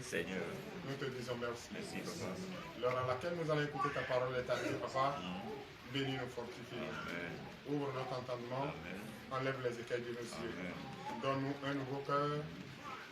Seigneur, nous te disons merci. Merci, papa. L'heure à laquelle nous allons écouter ta parole est arrivée, papa. Bénis nous, fortifie. Ouvre notre entendement. Enlève les écailles de nos yeux. Donne-nous un nouveau cœur,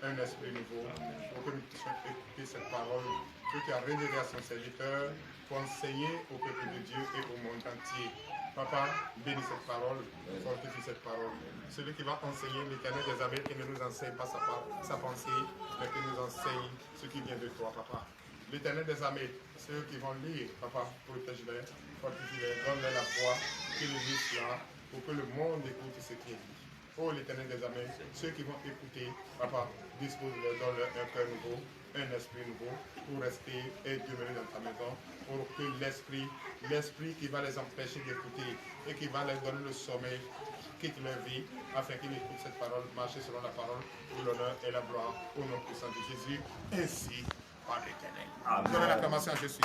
un esprit nouveau, pour que nous puissions écouter cette parole, ce qui a révélé à son serviteur, pour enseigner au peuple de Dieu et au monde entier. Papa, bénis cette parole, fortifie cette parole. Celui qui va enseigner l'Éternel des armées, qui ne nous enseigne pas sa pensée, mais qui nous enseigne ce qui vient de toi, papa. L'Éternel des armées, ceux qui vont lire, papa, protège-les, fortifie-les, donne-les la voix, qu'ils lisent là, pour que le monde écoute ce qui est dit. Oh l'Éternel des armées, ceux qui vont écouter, papa, dispose-les, donne-leur un cœur nouveau, un esprit nouveau, pour rester et demeurer dans ta maison, pour que l'esprit qui va les empêcher d'écouter et qui va leur donner le sommeil, quitte leur vie, afin qu'ils écoutent cette parole, marcher selon la parole, pour l'honneur et la gloire, au nom puissant de Jésus, ainsi par l'Éternel. Donnez l'acclamation à Jésus.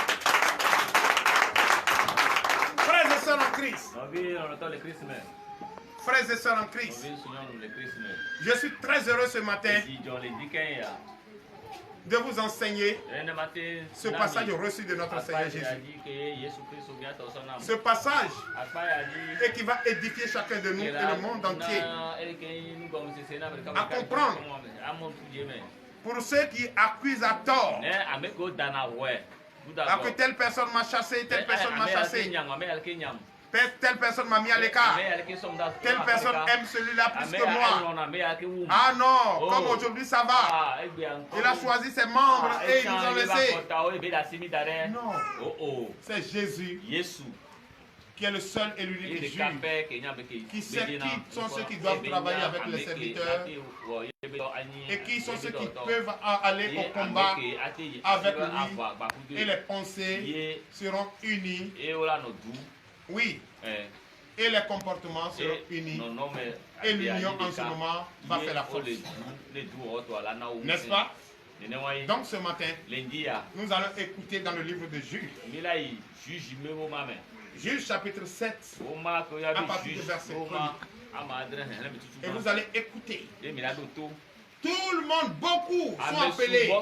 Frères et sœurs en Christ. Frères et sœurs en Christ. Je suis très heureux ce matin de vous enseigner ce passage reçu de notre Seigneur Jésus. Ce passage et qui va édifier chacun de nous et le monde entier à comprendre pour ceux qui accusent à tort que telle personne m'a chassé, telle personne m'a chassé, telle personne m'a mis à l'écart, telle personne aime celui-là plus que moi. Ah non, comme aujourd'hui ça va. Il a choisi ses membres et il nous a laissé. Non, c'est Jésus qui est le seul et l'unique juge, qui sait qui sont ceux qui doivent travailler avec les serviteurs et qui sont ceux qui peuvent aller au combat avec lui, et les pensées seront unies. Oui, et les comportements seront unis, et l'union en ce moment va faire la force. N'est-ce pas? Donc ce matin, nous allons écouter dans le livre de Juge. Juge chapitre 7, à partir du verset 1. Et vous allez écouter. Tout le monde, beaucoup sont appelés.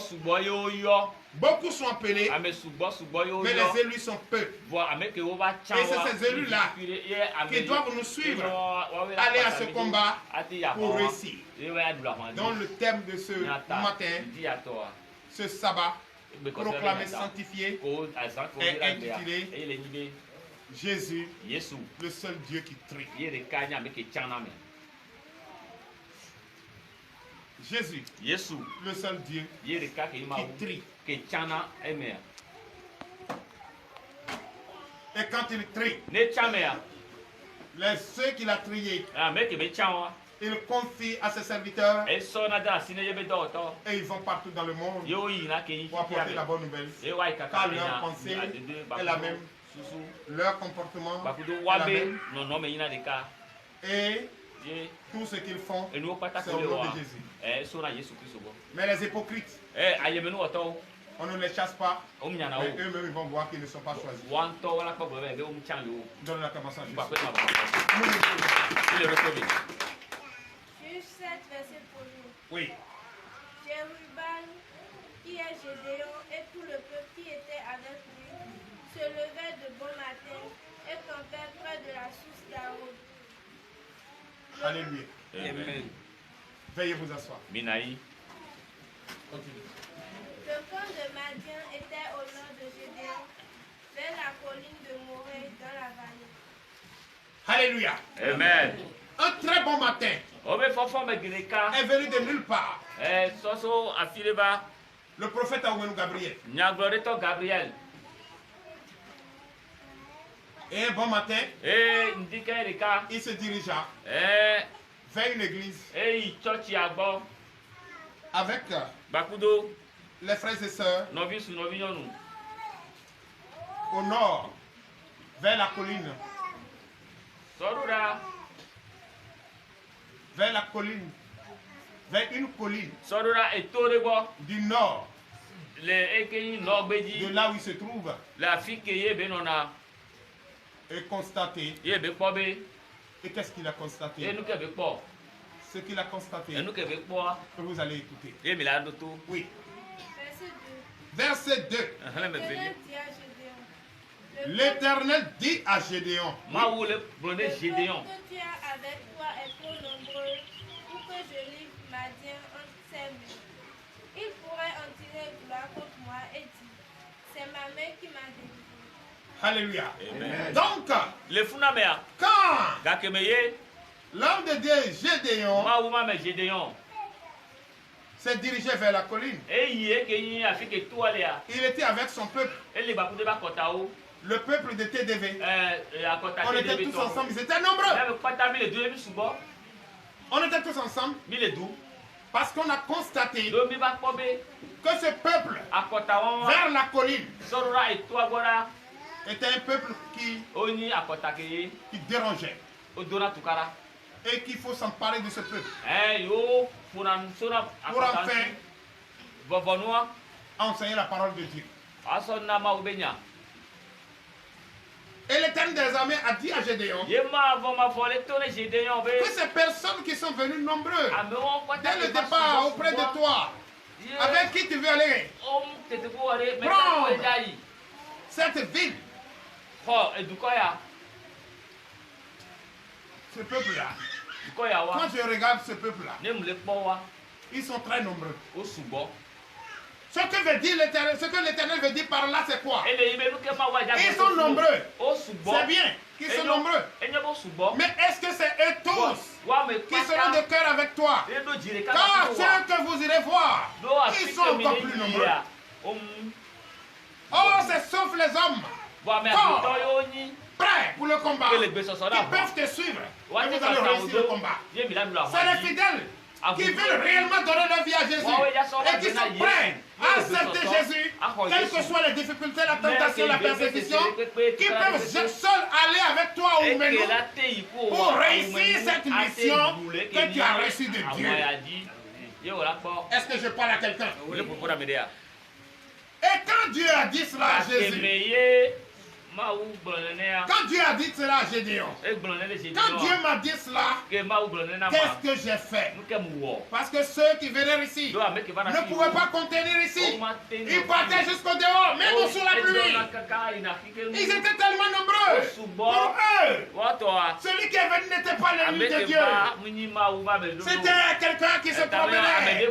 Beaucoup sont appelés, mais les élus sont peu. Et c'est ces élus-là qui doivent nous suivre, aller à ce combat pour réussir. Donc le thème de ce matin, ce sabbat proclamé, sanctifié, est intitulé Jésus, le seul Dieu qui trie. Jésus, le seul Dieu qui trie. Et quand il trie, ceux qu'il a triés, il confie à ses serviteurs et ils vont partout dans le monde pour apporter la bonne nouvelle. Car leur pensée est la même, leur comportement est la même. Et tout ce qu'ils font, c'est au nom de Jésus. Mais les hypocrites, on ne les chasse pas, mais eux-mêmes ils vont voir qu'ils ne sont pas choisis. Donne la commençant à Jésus. Juge 7, verset 1er. Oui. Jérubal, qui est Gédéon, et tout le peuple qui était avec lui, se levaient de bon matin et campaient près de la source d'Aaron. Alléluia. Amen. Veuillez vous asseoir. Minaï. Continue. Le camp de Madian était au nord de Gédéon, vers la colline de Morée dans la vallée. Alléluia. Amen. Un très bon matin est venu de nulle part. Le prophète Awenu Gabriel. Et un bon matin, il se dirigea vers une église avec les frères et sœurs au nord, vers la colline. Vers la colline, vers une colline du nord, de là où il se trouve, et constaté. Et qu'est-ce qu'il a constaté? Ce qu'il a constaté, que vous allez écouter. Oui. Verset 2. Verset 2. L'Éternel dit à Gédéon, L'Éternel dit à Gédéon, le peuple que tu as avec toi est trop nombreux pour que je livre Madian entre ses mains. Il pourrait en tirer gloire contre moi et dire, c'est ma main qui m'a délivré. Alléluia. Amen. Donc, quand l'homme de Dieu Gédéon s'est dirigé vers la colline, il était avec son peuple, le peuple de TDV. On était tous ensemble, ils étaient nombreux. On était tous ensemble parce qu'on a constaté que ce peuple vers la colline était un peuple qui dérangeait et qu'il faut s'emparer de ce peuple pour enfin enseigner la parole de Dieu. Et l'Éternel des armées a dit à Gédéon que ces personnes qui sont venues nombreux dès le départ auprès de toi, avec qui tu veux aller prendre cette ville, ce peuple-là, quand je regarde ce peuple-là, ils sont très nombreux. Ce que l'Éternel veut dire par là, c'est quoi? Ils sont nombreux. C'est bien qu'ils sont nombreux. Mais est-ce que c'est eux tous qui seront de cœur avec toi? Car ceux que vous irez voir, ils sont encore plus nombreux. Oh, c'est sauf les hommes forts, prêts pour le combat, qui peuvent te suivre. Et vous allez réussir le combat. C'est les fidèles qui veulent réellement donner leur vie à Jésus et qui sont prêts à accepter Jésus, quelles que soient les difficultés, la tentation, la persécution, qui peuvent seuls aller avec toi ou même nous pour réussir cette mission que tu as reçue de Dieu. Est-ce que je parle à quelqu'un? Et quand Dieu a dit cela à Jésus, quand Dieu a dit cela à Gédéon, quand Dieu m'a dit cela, qu'est-ce que j'ai fait? Parce que ceux qui venaient ici ne pouvaient pas contenir ici. Ils partaient jusqu'au dehors, même sous la pluie. Ils étaient tellement nombreux. Pour eux, celui qui est venu n'était pas l'ennemi de Dieu. C'était quelqu'un qui se promenait.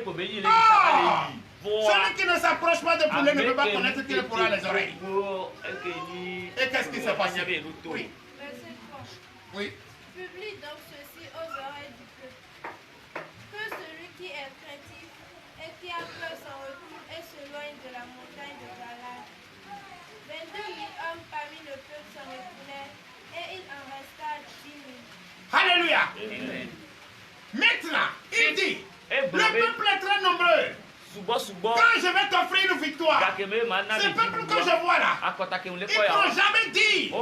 Celui qui ne s'approche pas de poulet ne peut pas connaître qu'il pourra les oreilles. Et qu'est-ce qui s'est passé? Oui. Verset 3. Oui. Publie donc ceci aux oreilles du peuple. Que celui qui est craintif et qui a peur s'en retourne et s'éloigne de la montagne de Galaad. 22 000 hommes parmi le peuple s'en retournèrent et il en resta 10 000. Alléluia. Maintenant, il dit, le peuple est très nombreux. Quand je vais t'offrir une victoire, ce peuple que je vois là, ils ne t'ont jamais dit.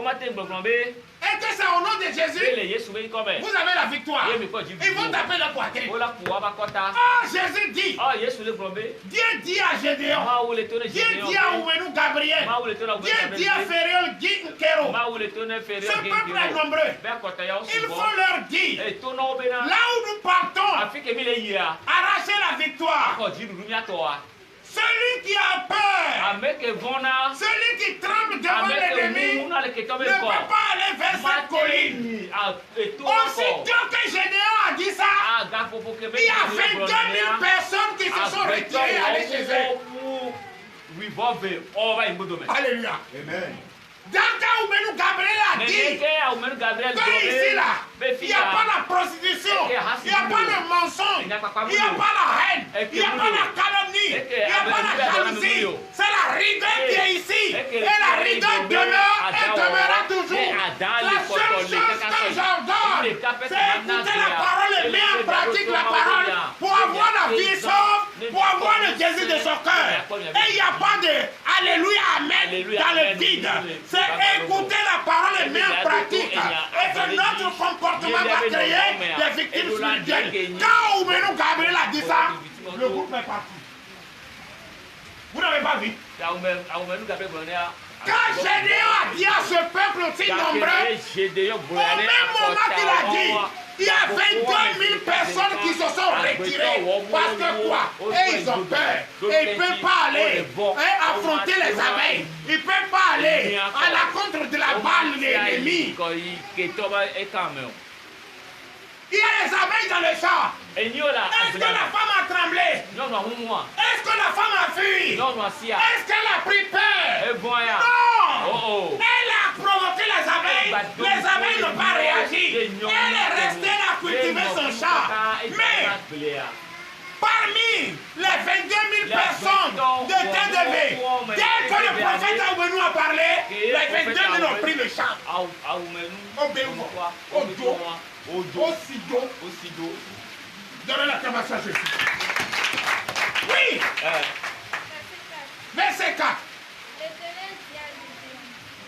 Et que c'est au nom de Jésus, vous avez la victoire. Ils vont taper la poitrine. Ah, Jésus dit, Dieu dit à Gédéon, Dieu dit à Oumenou Gabriel, Dieu dit à Phérion Kéro, ce peuple est nombreux. Il faut leur dire, là où nous partons, arracher la victoire. Celui qui a peur, celui qui tremble devant l'ennemi, ne peut pas aller vers cette colline. Aussitôt que Gédéon a dit ça, il y a 22 000 personnes qui se sont retirées et allées chez eux. Alléluia. Amen. Dans le cas où Menou Gabriel a dit que ici là, il n'y a pas la prostitution, il n'y a pas le mensonge, il n'y a pas la haine, il n'y a pas la calomnie, il n'y a pas la jalousie. C'est la rigueur qui est ici. Et la rigueur demeure et demeurera toujours. La seule chose que j'ordonne, c'est écouter la parole et mettre en pratique la parole pour avoir la vie sauve, pour avoir le désir de son cœur. Et il n'y a pas de Alléluia, Amen dans le vide. C'est écouter la parole et mettre en pratique. Et que notre comportement va créer des victimes spirituelles. Quand Oumenou Gabriel a dit ça, le groupe est parti. Vous n'avez pas vu? Quand Gédéon a dit à ce peuple aussi nombreux, au même moment qu'il a dit, il y a 22 000 personnes qui se sont retirées. Parce que quoi? Et ils ont peur. Et ils ne peuvent pas aller affronter les abeilles. Ils ne peuvent pas aller à la contre de la balle de l'ennemi. Il y a les abeilles dans le champ. Est-ce que la femme a tremblé? Est-ce que la femme a fui? Est-ce qu'elle a pris peur? Non! Elle a provoqué les abeilles. Les abeilles n'ont pas réagi. Elle est restée là à cultiver son champ. Mais parmi les 22 000 personnes de Tédébé, dès que le prophète Oumenou a parlé, les 22 000 ont pris le champ. Aussitôt. Donnez l'acclamation à Jésus. Oui. Verset 4.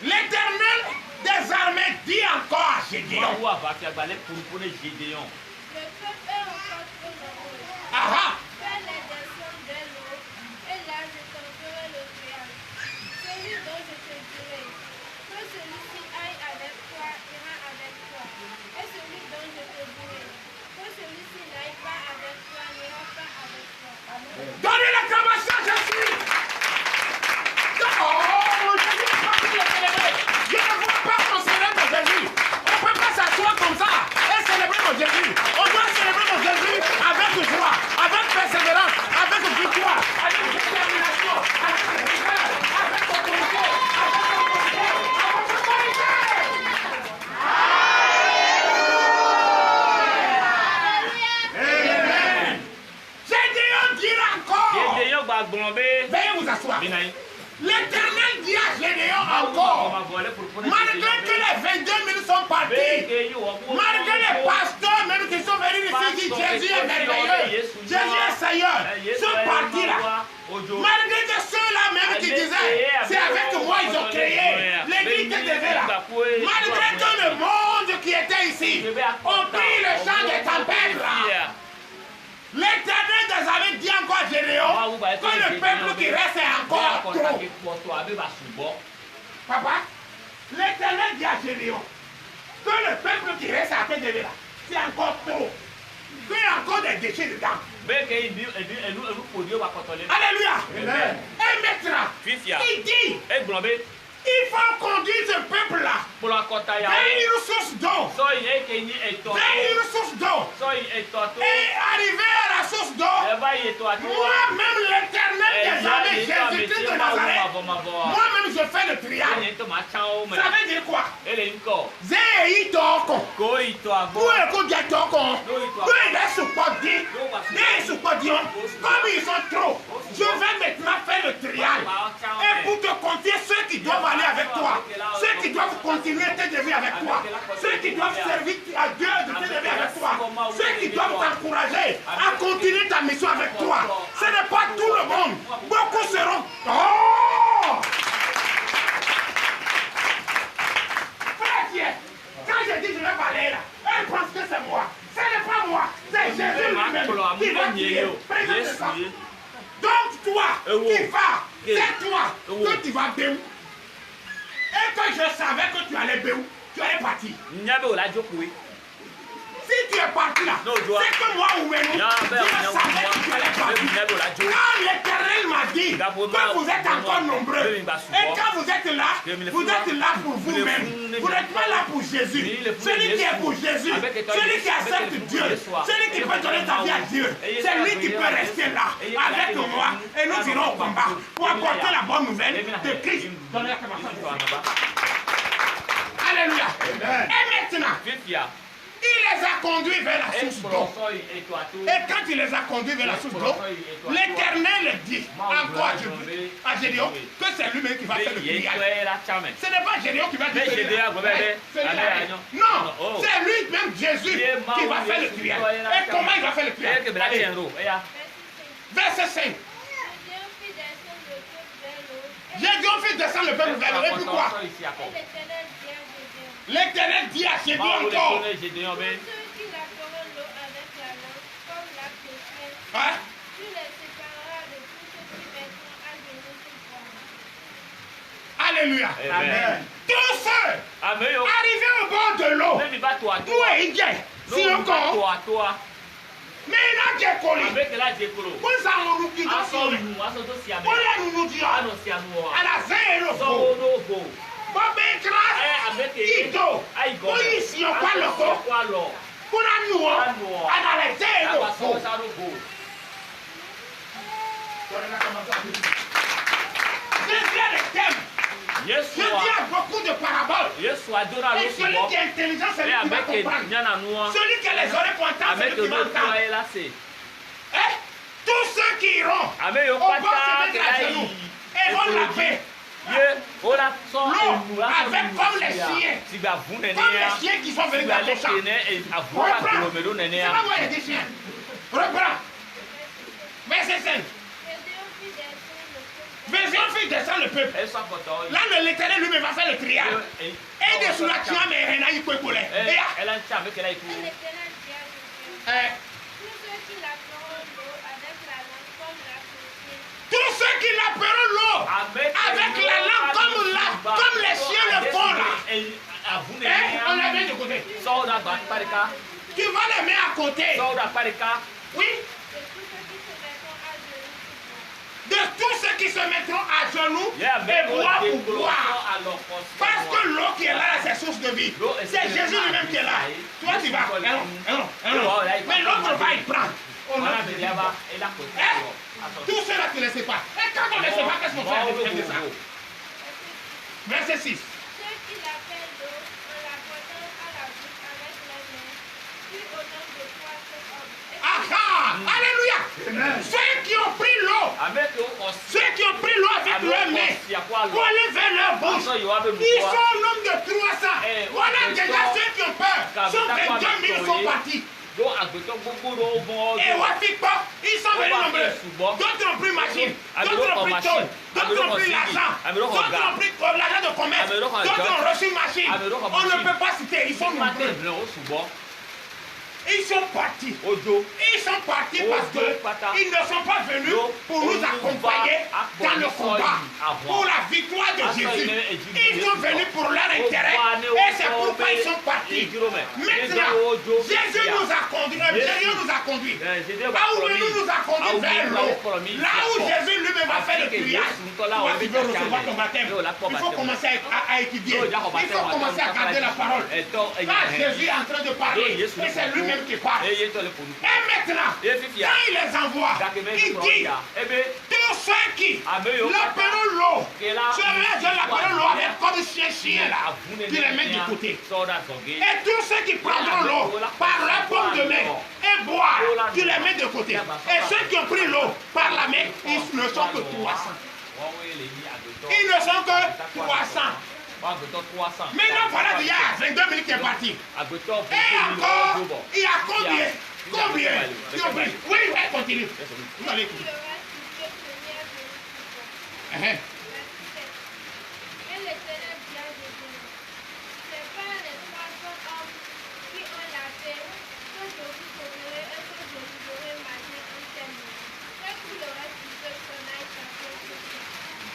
L'Éternel des armées dit encore à Gédéon. Le peuple est encore trop nombreux. Fais les descendre de l'eau, et là je t'enverrai le triangle. Celui dont je te dirai, que celui-ci aille avec toi, ira avec toi. Et celui dont je te dirai, que celui-ci n'aille pas avec toi, n'ira pas avec toi. Amen. Donnez l'acclamation à Jésus. Oh, Jésus est parti de célébrer. Je ne vois pas qu'on célèbre Jésus. On ne peut pas s'asseoir comme ça et célébrer mon Jésus. On doit célébrer mon Jésus avec joie, avec persévérance, avec victoire, avec détermination, avec rigueur, avec autorité, avec autorité. Amen. Gédéon dira encore. Veuillez vous asseoir. L'Éternel dit à Gédéon encore, malgré que les 22 000 sont partis, malgré les pasteurs même qui sont venus ici qui disent Jésus est merveilleux, Jésus est Seigneur, sont partis là. Malgré que ceux-là même qui disaient, c'est avec moi ils ont créé l'église de Tédébé là. Malgré que le monde qui était ici ont pris le champ des tempêtes là. L'Éternel des armées dit encore à Gédéon que le peuple qui reste est encore trop. Papa, l'Éternel dit à Gédéon que le peuple qui reste à Tédébé là, c'est encore trop. Qu'il y a encore des déchets dedans. Alléluia. Amen. Et maintenant, il dit, il faut conduire ce peuple-là vers une source d'eau. Vers une source d'eau. Et arriver à la source d'eau, moi-même l'Éternel les armées, Jésus-Christ de Nazareth, moi-même je fais le trial. Ça veut dire quoi? Zéhi toko. Où est-ce qu'on dit toko? Où est-ce qu'on dit? Comme ils sont trop, je vais maintenant faire le trial. Et pour te confier ceux qui doivent aller avec toi, ceux qui doivent continuer tes devis avec toi, ceux qui doivent servir à Dieu de tes devis avec toi, ceux qui doivent t'encourager à continuer ta mission avec toi. Ce n'est pas tout le monde. Beaucoup seront. Oh! Frère, quand je dis je vais parler là, elle pense que c'est moi. Ce n'est pas moi. C'est Jésus lui-même qui va crier. Présente-toi. Donc toi qui vas, c'est toi que tu vas béou. Et que je savais que tu allais béou, tu allais partir. Si tu es parti là, c'est que moi ou même, je savais que tu allais partir. Quand l'Éternel m'a dit que vous êtes encore nombreux, et quand vous êtes là pour vous-même. Vous n'êtes pas là pour Jésus. Celui qui est pour Jésus, celui qui accepte Dieu, celui qui peut donner ta vie à Dieu, c'est lui qui peut rester là avec moi. Et nous irons au combat pour apporter la bonne nouvelle de Christ. Alléluia. Et maintenant, il les a conduits vers la source d'eau. Et quand il les a conduits vers la source d'eau, l'Éternel dit encore à Gédéon que c'est lui-même qui va faire le trial. Ce n'est pas Gédéon qui va dire que non, c'est lui-même Jésus qui va faire le trial. Et comment il va faire le trial? Verset 5. Gédéon fit descendre le peuple vers l'eau. Et pourquoi? L'Éternel dit à Gédéon encore. Ceux qui lâcheront l'eau avec la langue, comme la chrétienne, tu les sépareras de tous ceux qui mettront à genoux sur toi. Alléluia. Amen. Tous ceux arrivés au bord de l'eau, où est il? Si encore. Mais il a des colis. Vous savez, nous qui à la zéro. Bobekra, Ito, Oisi, Okwaloko, Kunanuo, Analete, Jésus a des thèmes. Jésus a beaucoup de paraboles. Et celui qui est intelligent, c'est lui qui va comprendre. Celui qui a les oreilles pour entendre, c'est lui qui va entendre. Tous ceux qui iront au bord se mettre à genoux et vont la paix. L'eau avec comme les chiens qui sont venus dans ton champ. Reprends. C'est pas moi qui ai dit chien. Reprends. Verset 5. Version fit descendre le peuple. Là, l'Éternel lui-même va faire le trial. Et de sous la tia, mais rien à y couper. Tous ceux qui l'apporteront l'eau avec la langue comme les chiens le font là. On l'a bien de côté. Tu vas les mettre à côté. Oui. De tous ceux qui se mettront à genoux et boire pour boire. Parce que l'eau qui est là, c'est source de vie. C'est Jésus lui-même qui est là. Toi, tu vas. Mais l'autre va y prendre. Tout cela, tu ne le sais pas. Et quand on ne le sait pas, qu'est-ce qu'on fait avec ça? Verset 6. Ceux qui l'appellent l'eau en la portant à la bouche avec les mains, puis au nom de toi, cet homme. Alléluia. Ceux qui ont pris l'eau, ceux qui ont pris l'eau avec leurs mains, pour aller vers leur bouche, ils sont au nombre de 300. Voilà déjà ceux qui ont peur. 122 000 sont partis. Et Wafikpa, ils sont venus nombreux. D'autres ont pris machine, d'autres ont pris tôle, d'autres ont pris l'argent, d'autres ont pris l'argent de commerce, d'autres ont reçu machine. On ne peut pas citer, ils sont nombreux. Ils sont partis. Ils sont partis parce qu'ils ne sont pas venus pour nous accompagner dans le combat, pour la victoire de Jésus. Ils sont venus pour leur intérêt et c'est pourquoi ils sont partis. Maintenant, Jésus nous a conduits, Jésus nous a conduits. Là où nous nous a conduits vers l'eau, là où Jésus lui-même va faire le triage. Toi, tu veux recevoir ton baptême. Il faut commencer à étudier. Il faut commencer à garder la parole. Là, Jésus est en train de parler et c'est lui-même qui parle. Et maintenant, quand il les envoie, il dit tous ceux qui l'appelleront l'eau, ceux-là, je l'appellerai l'eau avec comme chien là, qui les met du côté. Et tous ceux qui prendront l'eau par la paume de main et boire, tu les mets de côté. Et ceux qui ont pris l'eau par la main, ils ne sont que 300. Ils ne sont que 300. Maintenant, voilà déjà 22 000 qui est parti. Et encore, il y a combien? Combien qui ont pris? Oui, oui, continue. Vous allez écouter.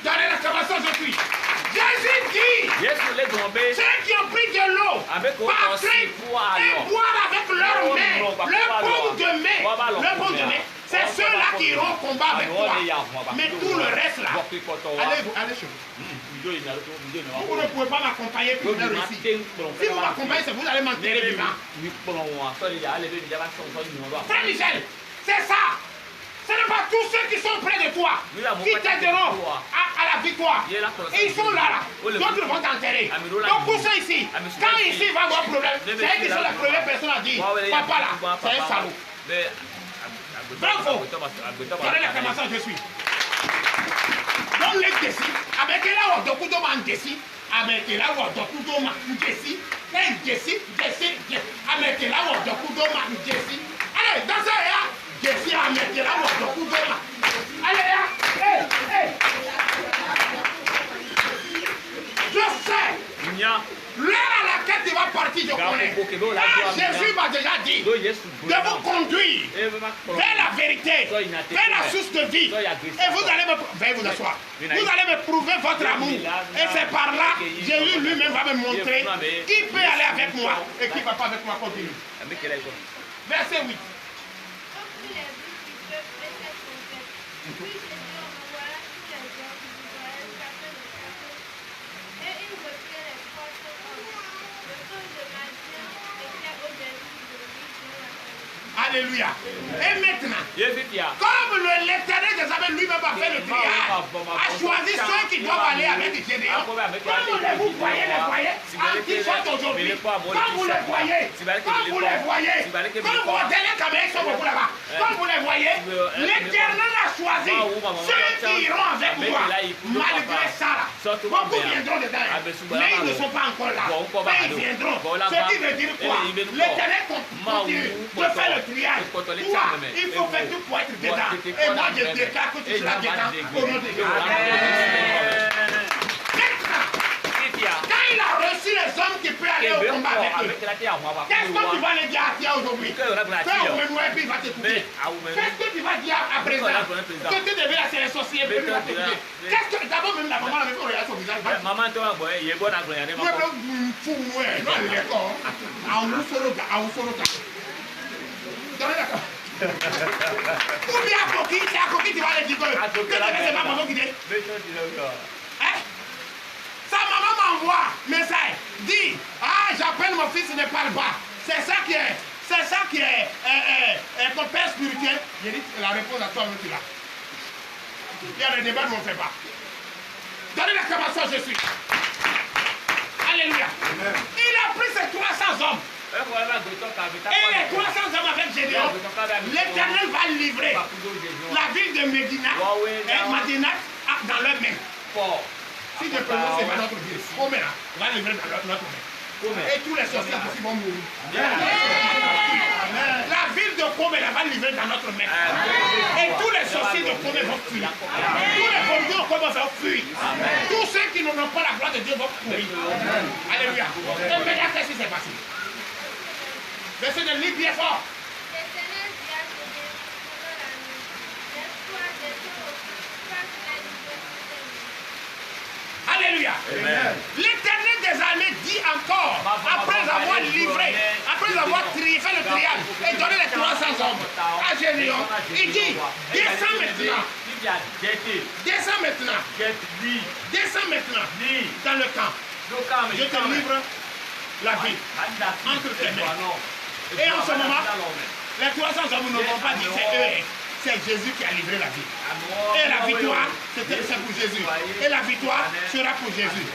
Donnez l'exclamation, je suis. Jésus dit, ceux qui ont pris de l'eau, partir et boire avec leurs mains, le paume de main, c'est ceux-là qui iront au combat avec toi. Mais tout le reste là, allez chez vous. Vous ne pouvez pas m'accompagner pour venir ici. Si vous m'accompagnez, vous allez m'enterrer vivant. Frère Michel, c'est ça. Ce n'est pas tous ceux qui sont près de toi qui t'aideront à la victoire. Ils sont là. D'autres vont t'enterrer. Donc pour ceux ici, quand ici va avoir problème, c'est eux qui sont la première personne à dire papa là, c'est un salaud. Bravo. Donnez l'acclamation, je suis. Donc les décis, avec là où on décide, avec là où on décide, avec là où on décide. Allez, dans ça, Jesse a mis la voix de Koudoma. Allez là, je sais. L'heure à laquelle tu vas partir, je connais. Jésus m'a déjà dit de vous conduire vers la vérité, vers la source de vie. Et vous allez veuillez vous asseoir. Vous allez me prouver votre amour. Et c'est par là, Jésus lui-même va me montrer qui peut aller avec moi et qui ne va pas avec moi. Continue. Verset 8. Alléluia. Et maintenant, comme l'Éternel des armées lui-même a fait le triage, a choisi ceux qui doivent aller avec Gédéon. Comme vous voyez les voyez, en qui sont aujourd'hui, comme vous les voyez, comme vos derniers caméras sont beaucoup là-bas, comme vous les voyez, l'Éternel a choisi ceux qui iront avec moi. Malgré ça, beaucoup viendront dedans, mais ils ne sont pas encore là. Mais ils viendront. Ce qui veut dire quoi? L'Éternel continue de faire le triage. Toi, il faut faire tout pour être dedans. Et moi, je déclare que tu seras dedans au nom de Dieu. Quand il a reçu les hommes qui peuvent aller au combat avec eux, qu'est-ce que tu vas les dire à Tia aujourd'hui? Fais au menu et puis il va te couper. Qu'est-ce que tu vas dire à présent? Que tu devais la sélection si et puis il va te couper. Qu'est-ce que d'abord même la maman avait fait regarder son visage? Maman, toi, il est bon à gagner. Non, il est con. Donnez la ou bien à Coquille, c'est à Coquille qui va les dire que c'est ma maman qui dit. Sa maman m'envoie message, dit, ah j'appelle mon fils, il ne parle pas. C'est ça qui est ton père spirituel. J'ai dit la réponse à toi, tu l'as. Il y a des débats, mais on ne fait pas. Donnez l'exclamation, je suis. Alléluia. Il a pris ses 300 hommes. Et les 300 hommes avec Gédéon, l'Éternel va livrer la ville de Médina et Madinat dans leurs mains. Si je prononce, c'est notre Dieu. Combien va livrer dans notre main. Et tous les sorciers ici vont mourir. La ville de Komela va livrer dans notre main. Et tous les sorciers de Komela vont fuir. Tous les voleurs de Komela vont fuir. Tous ceux qui n'ont pas la gloire de Dieu vont fuir. Alléluia. Et maintenant, qu'est-ce qui s'est passé? Verset de livre bien fort. Alléluia. L'Éternel des armées dit encore, après avoir livré, après avoir fait le triage et donné les 300 hommes à Gédéon, il dit, descends maintenant. Descends maintenant. Descends maintenant dans le camp. Je te livre la vie entre tes mains. Et en ce moment, les 300 hommes ne vont pas dire c'est eux. c'est Jésus qui a livré la vie. Et la victoire, c'est pour Jésus. Et la victoire sera pour Jésus.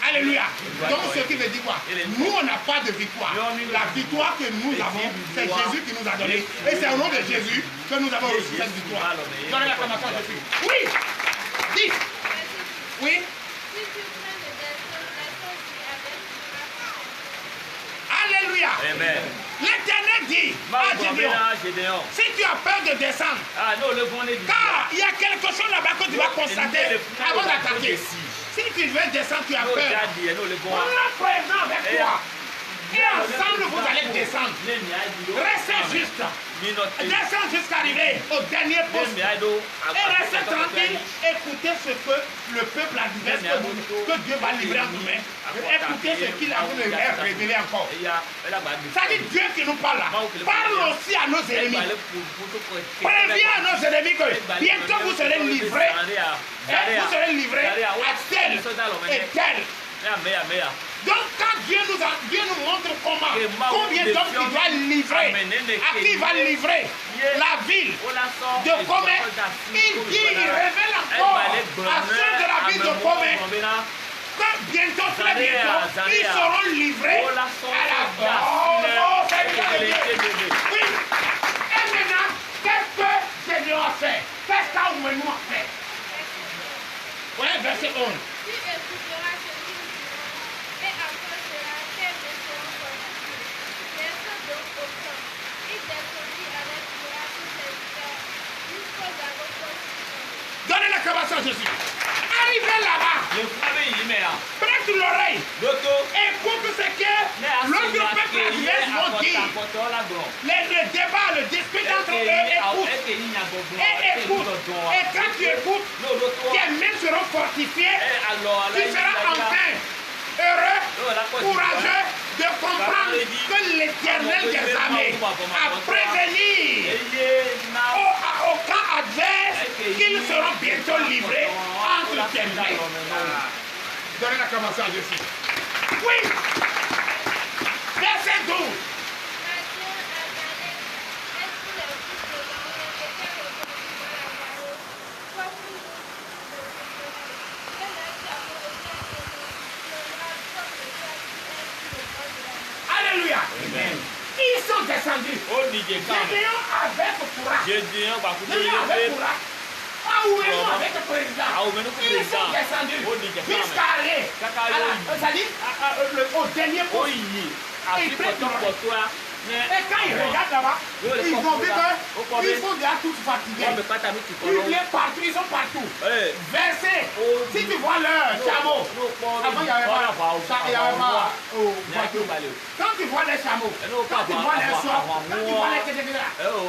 Alléluia. Donc ce qui veut dire quoi? Nous, on n'a pas de victoire. La victoire que nous avons, c'est Jésus qui nous a donné. Et c'est au nom de Jésus que nous avons reçu cette victoire. Donnez l'acclamation à Jésus. Oui. Dis. Oui. Alléluia. Amen. L'Éternel dit à Gédéon, si tu as peur de descendre, car il y a quelque chose là-bas que tu vas constater avant d'attaquer. Si tu veux descendre, tu as peur. On l'a présent avec toi. Et ensemble, vous allez descendre. Restez juste. Descends jusqu'à arriver au dernier poste. Et restez tranquille. Écoutez ce que le peuple adverse que Dieu va livrer en nous. Écoutez ce qu'il a voulu révéler encore. Ça dit Dieu qui nous parle là. Parle aussi à nos ennemis. Préviens à nos ennemis que bientôt vous serez livrés. Vous serez livrés à tel et tel. Donc quand Dieu nous montre combien d'hommes il va livrer, à qui il va livrer la ville de Comé, il révèle encore à ceux de la ville de Comé que bientôt, très bientôt, ils seront livrés à la mort. Oui. Et maintenant, qu'est-ce que Gédéon a fait? Qu'est-ce qu'Aoumenou a fait? Oui, verset 11. Donnez l'acclamation à Jésus. Arrivez là-bas. Prête l'oreille. Écoute ce que l'autre peuple adverse vont dire. Le débat, le dispute entre eux, écoute. Et écoute. Et quand tu écoutes, tes mains seront fortifiées. Tu seras enfin heureux, courageux de comprendre que l'Éternel des armées a prévenu au camp adverse qu'ils seront bientôt livrés entre tes mains. Donnez l'acclamation à Jésus. Oui. Verset 12. Alléluia. Amen. Ils sont descendus. Gédéon avec courage. Gédéon avec courage. Aoumenou avec le président. Ils sont descendus jusqu'à aller au dernier poste. Et et quand ils regardent là-bas, ils ont vu qu'ils sont déjà tous fatigués. Ils sont partout. Versés. Si tu vois leur chameau, avant il n'y avait pas quand tu vois les chameaux, quand tu vois les soies, quand tu vois les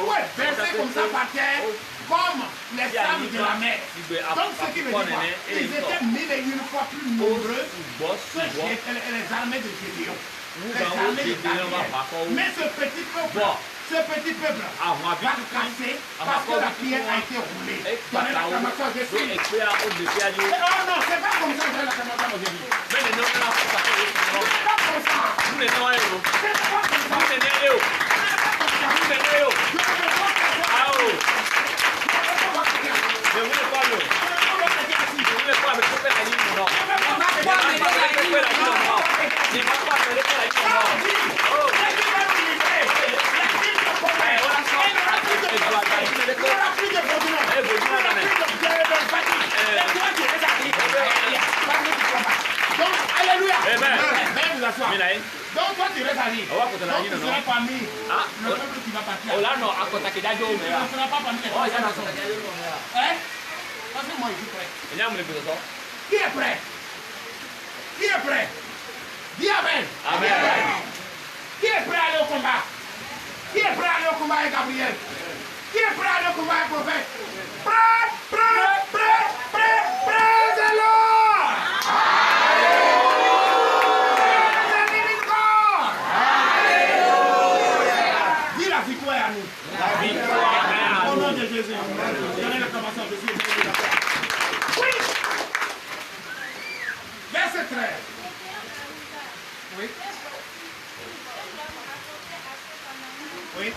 ouais, versés comme ça par terre, comme les sables de la mer. Donc ce qui veut dire quoi? Ils étaient mille et une fois plus nombreux que les armées de Gédéon. Mais ce petit peuple va casser parce que la pierre a été roulée. Donnez l'acclamation à Jésus. Oh non, c'est pas comme ça que j'ai l'acclamation à Jésus. C'est pas comme ça. C'est donc, alléluia. Donc, toi, tu restes à l'île. Donc, tu seras parmi le peuple qui va partir. Tu ne seras pas parmi les personnes. Hein? Parce que moi, je suis prêt. Qui est prêt? Qui est prêt? Dis Amen. Amen. Qui est prêt à aller au combat? Qui est prêt à aller au combat avec Gabriel? Qui est prêt à aller au combat avec le prophète? Prêt, prêt, prêt, prêt, prêt, c'est Lord. Dis la victoire à nous. La victoire au nom de Jésus. Donnez l'acclamation à Jésus. Oui. Verset 13. Oui. Oui.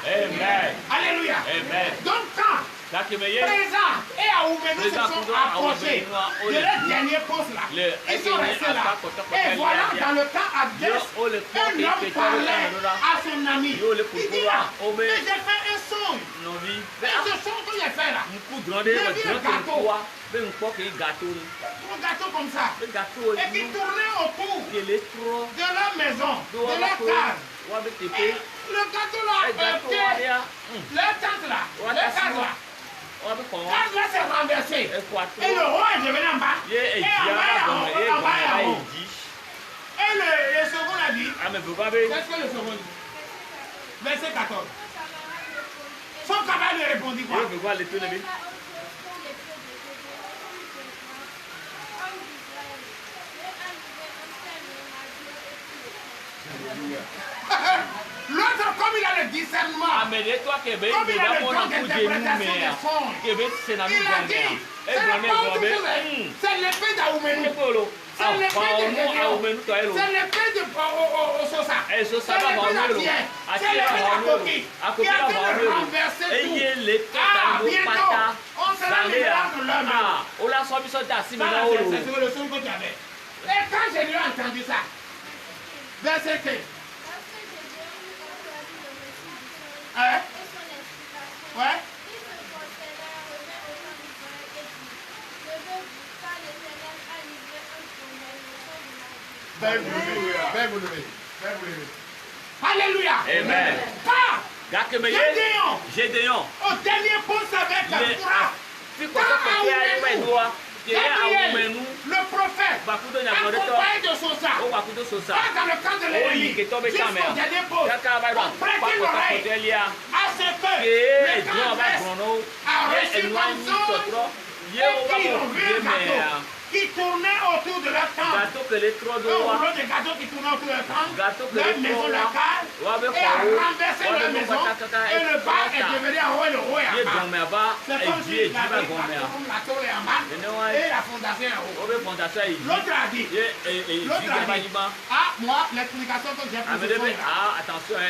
Amen. Alléluia. Amen. Donc quand présent et Aoumenu se sont approchés de leur dernier poste là, ils sont restés là. Et voilà dans le camp Abdès, un homme parlait à son ami. Il dit là, mais j'ai fait un songe. Mais ce songe que j'ai fait là, j'ai vu un gâteau comme ça, et qui tournait autour de leur maison, de leur case. Et le gâteau là, leur tente là, leur case là. Quand là s'est renversé, et le roi est devenu en bas, et en bas et en haut. Et le second a dit, qu'est-ce que le second dit? Verset 14. Son cabal lui répondit quoi? L'autre, comme il a le discernement, comme il a le temps d'interprétation des songes, il a dit, c'est l'épée d'Aoumenu. C'est l'épée de Gédéon. C'est l'épée de Sosa. C'est l'épée d'Apier. C'est l'épée d'Akoki. Qui a fait le renverser tout. Bientôt, on sera libéré de leur main. C'est le son que tu avais. Et quand j'ai entendu ça, verset 15. Ouais. Alléluia. Amen. Gédéon. Au dernier poste avec la courage. Le prophète, accompagné de Sosa, va dans le camp de l'ennemi, jusqu'au dernier poste, pour prêter l'oreille à ce que le camp a reçu comme songe et qui ont vu un gâteau qui tournait autour de leur camp. Un rouleau de gâteau qui tournait autour de leur camp, leur maison, leur case, et a renversé leur maison, et le bas est devenu en haut et le haut est en bas. C'est comme si la tour est en bas et la fondation est en haut. L'autre a dit, moi, l'explication que j'ai pour ce son là,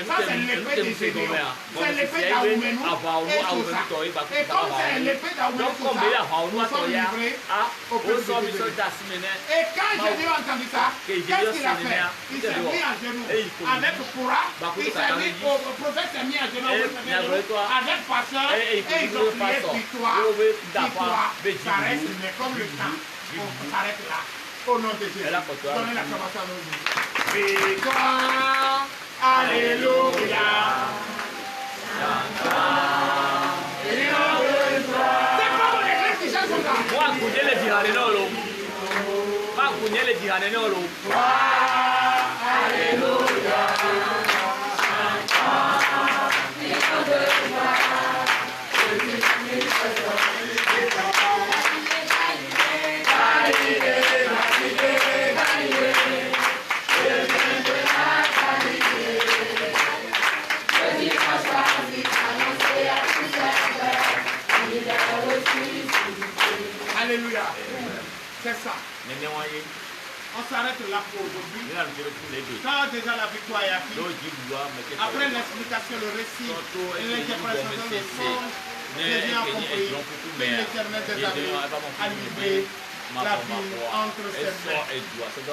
ça c'est l'épée de Gédéon, c'est l'épée d'Aoumenu et Sosa. Et comme c'est l'épée d'Aoumenu et Sosa, nous sommes livrés au peuple de Gédéon. Et quand Gédéon a entendu ça, qu'est-ce qu'il a fait? Il s'est mis à genoux avec Koura, il s'est mis, le prophète s'est mis à genoux avec pasteur et ils ont crié victoire, victoire, ça reste, mais comme le temps, on s'arrête là. Au nom de Jésus, donnez l'acclamation à nos vies. Victoire, alléluia. C'est pas mon église qui chante ça. Alléluia. C'est ça. On s'arrête là pour aujourd'hui. Quand déjà la victoire est acquise, après l'explication, le récit et l'interprétation des songes, j'ai bien compris que l'Éternel des armées a livré la ville entre ses mains.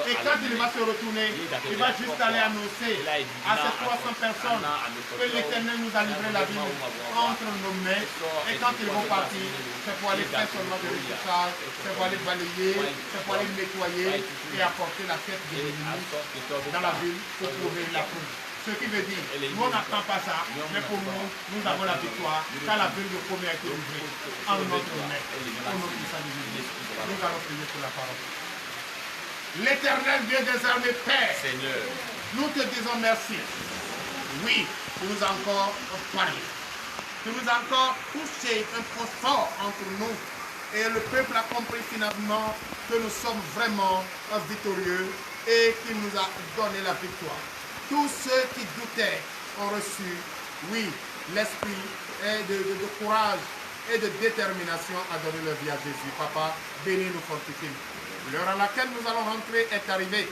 Et quand il va se retourner, il va juste aller annoncer à ces 300 personnes que l'Éternel nous a livré la ville entre nos mains. Et quand ils vont partir, c'est pour aller faire seulement de l'épluchage, c'est pour aller balayer, c'est pour aller nettoyer et apporter la tête de l'ennemi dans la ville pour trouver la foule. Ce qui veut dire, nous on n'attend pas ça, mais pour nous, nous avons la victoire, car la ville de premier a été livrée en notre main, au nom du Saint-Jésus. Nous allons prier pour la parole. L'Éternel Dieu des armées, Père, Seigneur, nous te disons merci. Oui, tu nous as encore parlé. Tu nous as encore touché un point fort entre nous. Et le peuple a compris finalement que nous sommes vraiment victorieux et qu'il nous a donné la victoire. Tous ceux qui doutaient ont reçu, oui, l'esprit de courage et de détermination à donner leur vie à Jésus. Papa, bénis-nous, fortifie-nous. L'heure à laquelle nous allons rentrer est arrivée.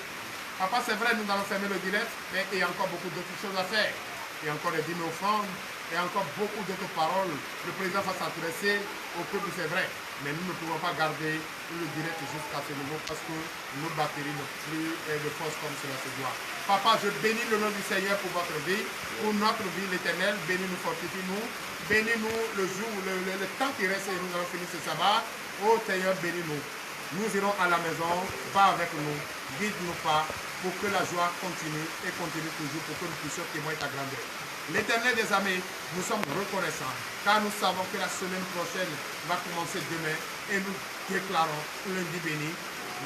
Papa, c'est vrai, nous allons fermer le direct, mais il y a encore beaucoup d'autres choses à faire. Il y a encore des dîmes offrandes, et encore beaucoup d'autres paroles. Le président va s'adresser au peuple, c'est vrai. Mais nous ne pouvons pas garder le direct jusqu'à ce niveau parce que nos batteries n'ont plus de force comme cela se doit. Papa, je bénis le nom du Seigneur pour votre vie, pour notre vie, l'Éternel. Bénis-nous, fortifie-nous. Bénis-nous le jour, le temps qui reste et nous allons finir ce sabbat. Oh Seigneur, bénis-nous. Nous irons à la maison, va avec nous, guide-nous pas pour que la joie continue et continue toujours pour que nous puissions témoigner ta grandeur. L'Éternel des armées, nous sommes reconnaissants car nous savons que la semaine prochaine va commencer demain et nous déclarons lundi béni,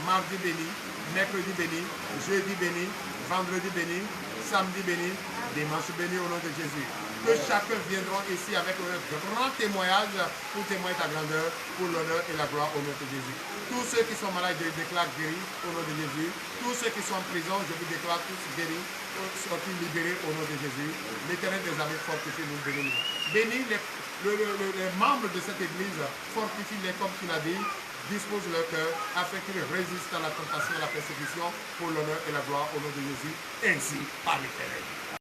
mardi béni, mercredi béni, jeudi béni, vendredi béni, samedi béni, dimanche béni au nom de Jésus. Que chacun viendra ici avec un grand témoignage pour témoigner ta grandeur, pour l'honneur et la gloire au nom de Jésus. Tous ceux qui sont malades, je les déclare guéris au nom de Jésus. Tous ceux qui sont en prison, je vous déclare tous guéris, sortis, libérés au nom de Jésus. L'Éternel des armées fortifie nous, bénis. Bénis les membres de cette église, fortifie-les comme tu l'as dit. Dispose leur cœur afin qu'ils résistent à la tentation et à la persécution pour l'honneur et la gloire au nom de Jésus, ainsi par l'Éternel.